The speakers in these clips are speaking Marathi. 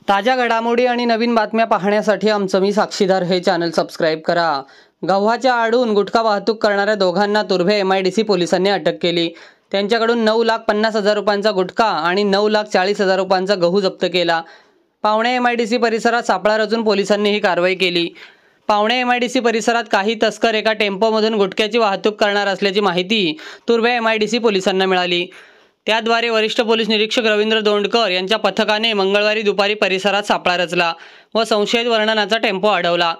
ताज्या घडामोडी आणि नवीन बातम्या पाहण्यासाठी आमचं मी साक्षीदार हे चॅनल सबस्क्राईब करा। गव्हाच्या आडून गुटखा वाहतूक करणाऱ्या दोघांना तुर्भे MIDC पोलिसांनी अटक केली। त्यांच्याकडून 9,50,000 रुपयांचा गुटखा आणि 9,40,000 रुपयांचा गहू जप्त केला। पावणे MIDC परिसरात सापळा रचून पोलिसांनी ही कारवाई केली। पावणे MIDC परिसरात काही तस्कर एका टेम्पोमधून गुटख्याची वाहतूक करणार असल्याची माहिती तुर्भे MIDC पोलिसांना मिळाली। त्याद्वारे वरिष्ठ पोलीस निरीक्षक रवींद्र दोंडकर यांच्या पथकाने मंगळवारी दुपारी परिसरात सापळा रचला व संशयित वर्णनाचा टेम्पो अडवला।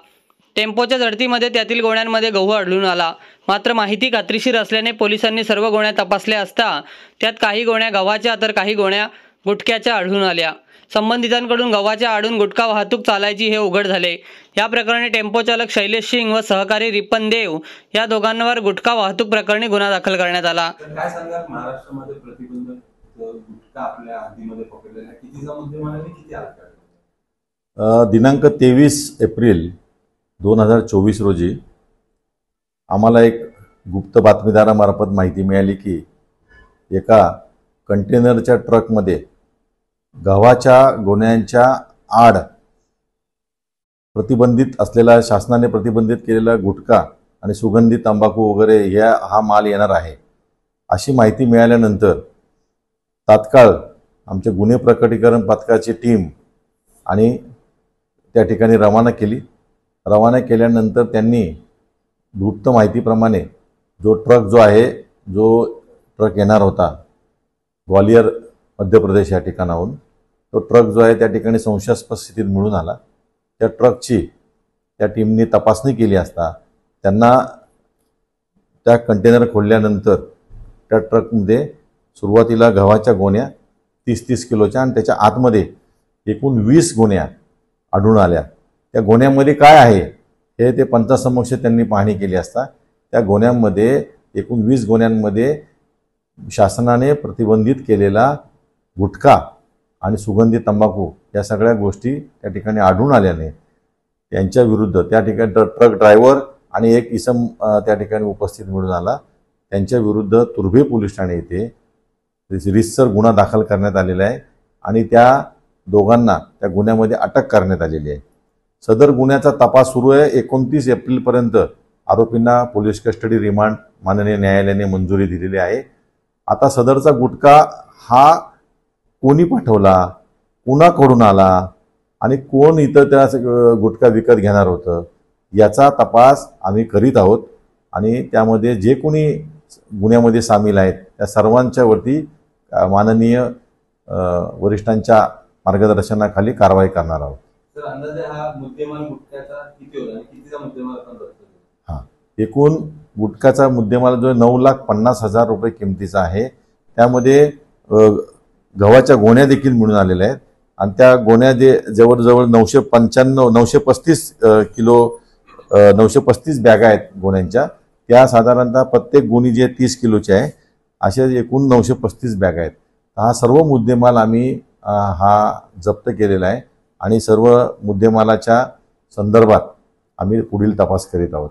टेम्पोच्या झडतीमध्ये त्यातील गोण्यांमध्ये गहू आढळून आला। मात्र माहिती खात्रीशीर असल्याने पोलिसांनी सर्व गोण्या तपासल्या असता त्यात काही गोण्या गव्हाच्या तर काही गोण्या गुटख्याच्या आढळून आल्या। संबंधितांकडून गव्हाच्या आडून गुटखा वाहतूक चालायची हे उघड झाले। या प्रकरणी टेम्पो चालक शैलेश सिंग व सहकारी रिपन देव या दोघांवर गुटखा वाहतूक प्रकरणी गुन्हा दाखल करण्यात आला। काय सांगाल, महाराष्ट्रामध्ये प्रतिबंधित गुटखा आपल्या हद्दीमध्ये पकडलेला कितीचा मुद्देमाल आणि किती अटक? दिनांक 23 एप्रिल 2024 रोजी आम्हाला एक गुप्त बातमीदारामार्फत माहिती मिळाली की एका कंटेनरच्या ट्रकमध्ये गव्हाच्या गोण्यांच्या आड प्रतिबंधित असलेला, शासनाने प्रतिबंधित केलेला गुटखा आणि सुगंधी तंबाखू वगैरे हा माल येणार आहे अशी माहिती मिळाल्यानंतर तात्काळ आमच्या गुन्हे प्रकटीकरण पथकाची टीम आणि त्या ठिकाणी रवाना केली। रवाना केल्यानंतर त्यांनी गुप्त माहितीप्रमाणे जो ट्रक येणार होता ग्वालियर मध्य प्रदेश या ठिकाणाहून, तो ट्रक जो आहे त्या ठिकाणी संशयास्पद स्थितीत मिळून आला। त्या ट्रकची त्या टीमने तपासणी केली असता त्यांना त्या कंटेनर खोलल्यानंतर त्या ट्रकमध्ये सुरुवातीला गव्हाच्या गोण्या 30-30 किलोच्या आणि त्याच्या आतमध्ये एकूण 20 गोण्या आढळून आल्या। त्या गोण्यामध्ये काय आहे हे ते पंचासमक्ष त्यांनी पाहणी केली असता त्या गोण्यांमध्ये एकूण 20 गोण्यांमध्ये शासनाने प्रतिबंधित केलेला गुटखा आणि सुगंधी तंबाखू या सगळ्या गोष्टी त्या ठिकाणी आढळून आल्याने त्यांच्या विरुद्ध त्या ठिकाणी ट्रक ड्रायव्हर आणि एक इसम त्या ठिकाणी उपस्थित मिळून आला। त्यांच्या विरुद्ध तुर्भे पोलीस ठाणे येथे रितसर गुन्हा दाखल करण्यात आलेला आहे आणि त्या दोघांना त्या गुन्ह्यामध्ये अटक करण्यात आलेली आहे। सदर गुन्ह्याचा तपास सुरू आहे। 29 एप्रिलपर्यंत आरोपींना पोलीस कस्टडी रिमांड माननीय न्यायालयाने मंजुरी दिलेली आहे। आता सदरचा गुटखा हा कोणी पाठवला, कुणाकडून आला आणि कोण इथं त्या गुटखा विकत घेणार होतं याचा तपास आम्ही करीत आहोत आणि त्यामध्ये जे कोणी गुन्ह्यामध्ये सामील आहेत त्या सर्वांच्या वरती माननीय वरिष्ठांच्या मार्गदर्शनाखाली कारवाई करणार आहोत। सर, अंदाजे हा मुद्देमाल गुटख्याचा किती होता आणि कितीचा मुद्देमाल आपण जप्त? एकूण गुटख्याचा मुद्देमाल जो 9,50,000 रुपये किमतीचा आहे त्यामध्ये गव्हाच्या गोण्या देखील मिळून आलेल्या आहेत आणि त्या गोण्या जवळजवळ 935 किलो 935 बॅगा आहेत गोण्यांच्या। त्या साधारणतः प्रत्येक गोणी जे 30 किलोचे आहे अशा एकूण 935 बॅगा आहेत। हा सर्व मुद्देमाल आम्ही जप्त केलेला आहे आणि सर्व मुद्देमालाच्या संदर्भात आम्ही पुढील तपास करीत आहोत।